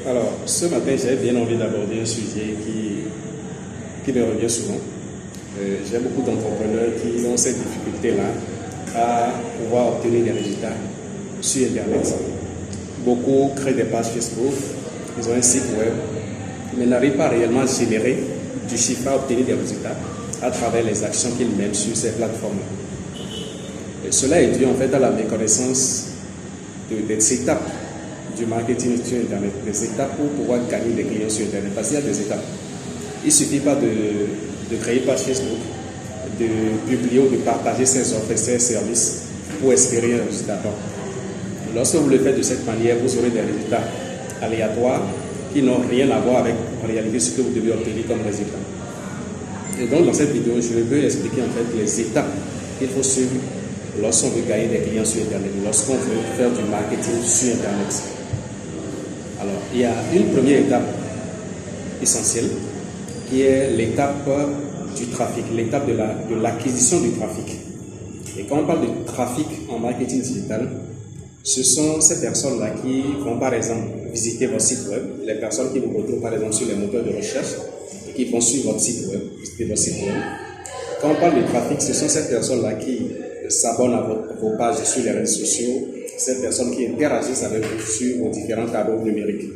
Alors, ce matin, j'ai bien envie d'aborder un sujet qui me revient souvent. J'ai beaucoup d'entrepreneurs qui ont cette difficulté-là à pouvoir obtenir des résultats sur Internet. Beaucoup créent des pages Facebook, ils ont un site web, mais n'arrivent pas réellement à générer du chiffre, à obtenir des résultats à travers les actions qu'ils mènent sur ces plateformes. Et cela est dû en fait à la méconnaissance des étapes du marketing sur Internet, des étapes pour pouvoir gagner des clients sur Internet. Parce qu'il y a des étapes. Il ne suffit pas de créer une page Facebook, de publier ou de partager ses offres et ses services pour espérer un résultat. Donc, lorsque vous le faites de cette manière, vous aurez des résultats aléatoires qui n'ont rien à voir avec en réalité ce que vous devez obtenir comme résultat. Et donc, dans cette vidéo, je veux expliquer en fait les étapes qu'il faut suivre lorsqu'on veut gagner des clients sur Internet, lorsqu'on veut faire du marketing sur Internet. Alors, il y a une première étape essentielle qui est l'étape du trafic, l'étape de l'acquisition du trafic. Et quand on parle de trafic en marketing digital, ce sont ces personnes-là qui vont par exemple visiter votre site web, les personnes qui vous retrouvent par exemple sur les moteurs de recherche et qui vont sur votre site web, visiter votre site web. Quand on parle de trafic, ce sont ces personnes-là qui s'abonnent à vos pages sur les réseaux sociaux, ces personnes qui interagissent avec vous sur vos différents canaux numériques.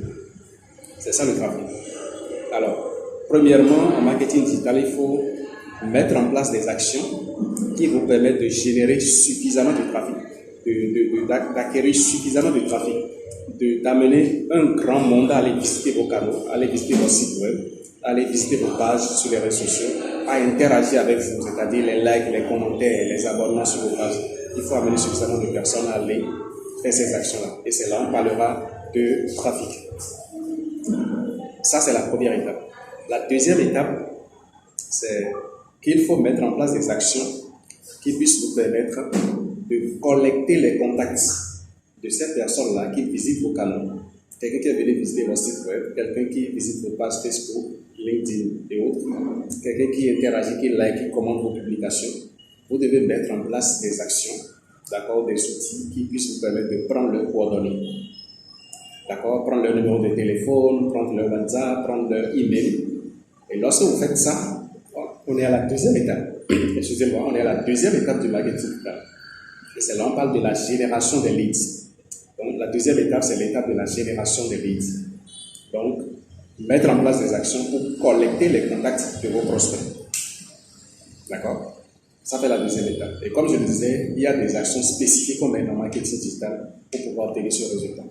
C'est ça le trafic. Alors, premièrement, en marketing digital, il faut mettre en place des actions qui vous permettent de générer suffisamment de trafic, d'acquérir suffisamment de trafic, d'amener un grand monde à aller visiter vos canaux, à aller visiter vos sites web, à aller visiter vos pages sur les réseaux sociaux, à interagir avec vous, c'est-à-dire les likes, les commentaires, les abonnements sur vos pages. Il faut amener suffisamment de personnes à aller faire ces actions-là. Et c'est là on parlera de trafic. Ça, c'est la première étape. La deuxième étape, c'est qu'il faut mettre en place des actions qui puissent vous permettre de collecter les contacts de ces personnes-là qui visitent vos canaux. Quelqu'un qui est venu visiter votre site web, quelqu'un qui visite vos pages Facebook, LinkedIn et autres, quelqu'un qui interagit, qui like, qui commente vos publications. Vous devez mettre en place des actions, d'accord, des outils qui puissent vous permettre de prendre leurs coordonnées. D'accord, prendre leur numéro de téléphone, prendre leur WhatsApp, prendre leur email. Et lorsque vous faites ça, on est à la deuxième étape. Excusez-moi, on est à la deuxième étape du marketing. Et c'est là on parle de la génération des leads. Donc la deuxième étape, c'est l'étape de la génération des leads. Donc, mettre en place des actions pour collecter les contacts de vos prospects. D'accord? Ça fait la deuxième étape. Et comme je le disais, il y a des actions spécifiques qu'on met dans le marketing digital pour pouvoir obtenir ce résultat.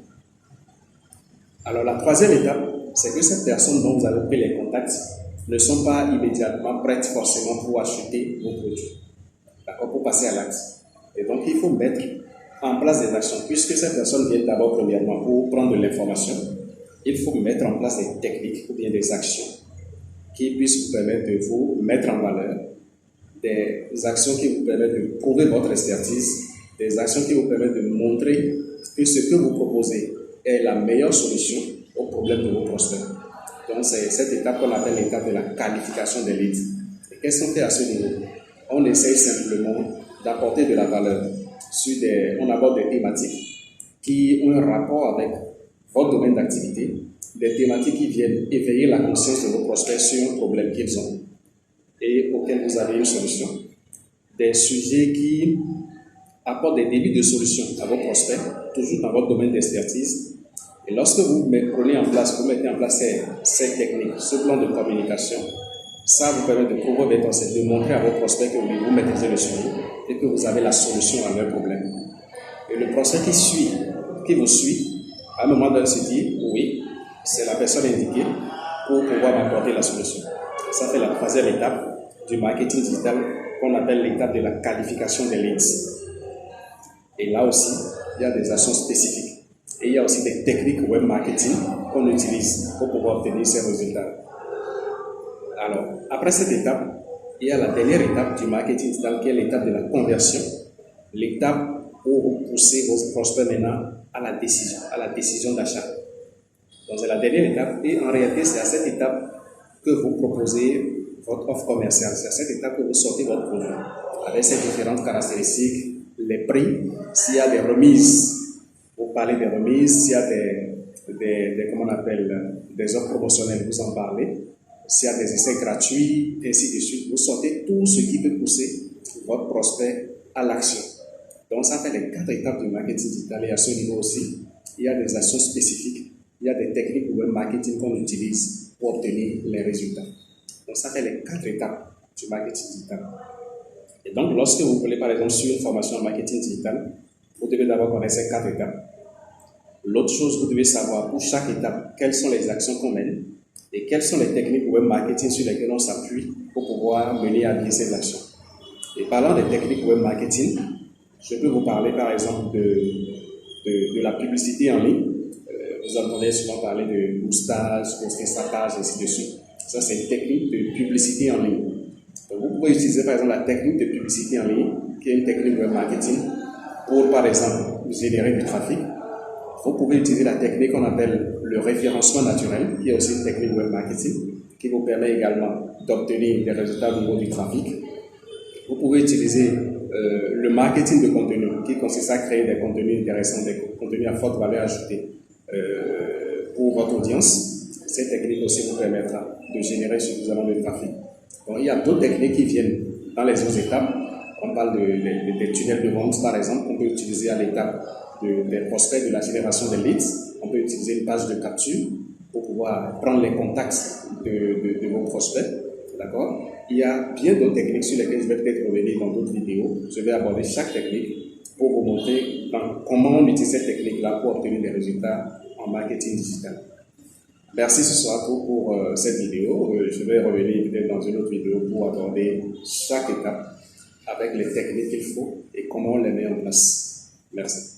Alors la troisième étape, c'est que ces personnes dont vous avez pris les contacts ne sont pas immédiatement prêtes forcément pour acheter vos produits. D'accord? Pour passer à l'acte. Et donc il faut mettre en place des actions. Puisque ces personnes viennent d'abord premièrement pour prendre de l'information, il faut mettre en place des techniques ou bien des actions qui puissent vous permettre de vous mettre en valeur, des actions qui vous permettent de prouver votre expertise, des actions qui vous permettent de montrer que ce que vous proposez est la meilleure solution au problème de vos prospects. Donc c'est cette étape qu'on appelle l'étape de la qualification des leads. Et qu'est-ce qu'on fait à ce niveau? On essaye simplement d'apporter de la valeur on aborde des thématiques qui ont un rapport avec votre domaine d'activité, des thématiques qui viennent éveiller la conscience de vos prospects sur un problème qu'ils ont et auquel vous avez une solution, des sujets qui apportent des débuts de solutions à vos prospects, toujours dans votre domaine d'expertise. Et lorsque vous mettez en place ces techniques, ce plan de communication, ça vous permet de prouver votre concept, de montrer à vos prospects que vous maîtrisez le sujet et que vous avez la solution à leur problème. Et le prospect qui vous suit, à un moment donné se dit, oui, c'est la personne indiquée pour pouvoir m'apporter la solution. Et ça fait la troisième étape du marketing digital qu'on appelle l'étape de la qualification des leads. Et là aussi, il y a des actions spécifiques. Et il y a aussi des techniques web marketing qu'on utilise pour pouvoir obtenir ces résultats. Alors, après cette étape, il y a la dernière étape du marketing digital qui est l'étape de la conversion. L'étape où vous poussez vos prospects maintenant à la décision d'achat. Donc, c'est la dernière étape. Et en réalité, c'est à cette étape que vous proposez votre offre commerciale. C'est à cette étape que vous sortez votre produit avec ses différentes caractéristiques, les prix, s'il y a des remises, vous parlez des remises, s'il y a comment on appelle, des offres promotionnelles, vous en parlez. S'il y a des essais gratuits, ainsi de suite, vous sortez tout ce qui peut pousser votre prospect à l'action. Donc, ça fait les 4 étapes du marketing digital. Et à ce niveau aussi, il y a des actions spécifiques, il y a des techniques de web marketing qu'on utilise pour obtenir les résultats. Donc, ça fait les 4 étapes du marketing digital. Et donc, lorsque vous voulez, par exemple, suivre une formation en marketing digital, vous devez d'abord connaître ces 4 étapes. L'autre chose, vous devez savoir pour chaque étape quelles sont les actions qu'on mène et quelles sont les techniques web marketing sur lesquelles on s'appuie pour pouvoir mener à bien ces actions. Et parlant des techniques web marketing, je peux vous parler par exemple de la publicité en ligne. Vous entendez souvent parler de boostage, post-installage, ainsi de suite. Ça, c'est une technique de publicité en ligne. Donc, vous pouvez utiliser par exemple la technique de publicité en ligne, qui est une technique web marketing, pour par exemple générer du trafic. Vous pouvez utiliser la technique qu'on appelle le référencement naturel, qui est aussi une technique web marketing, qui vous permet également d'obtenir des résultats au niveau du trafic. Vous pouvez utiliser le marketing de contenu, qui consiste à créer des contenus intéressants, des contenus à forte valeur ajoutée pour votre audience. Cette technique aussi vous permettra de générer suffisamment de trafic. Donc, il y a d'autres techniques qui viennent dans les autres étapes. On parle des tunnels de vente, par exemple, qu'on peut utiliser à l'étape des prospects, de la génération des leads. On peut utiliser une page de capture pour pouvoir prendre les contacts de vos prospects. D'accord? Il y a bien d'autres techniques sur lesquelles je vais peut-être revenir dans d'autres vidéos. Je vais aborder chaque technique pour vous montrer comment on utilise cette technique-là pour obtenir des résultats en marketing digital. Merci ce soir pour cette vidéo. Je vais revenir peut-être dans une autre vidéo pour aborder chaque étape avec les techniques qu'il faut et comment on les met en place. Merci.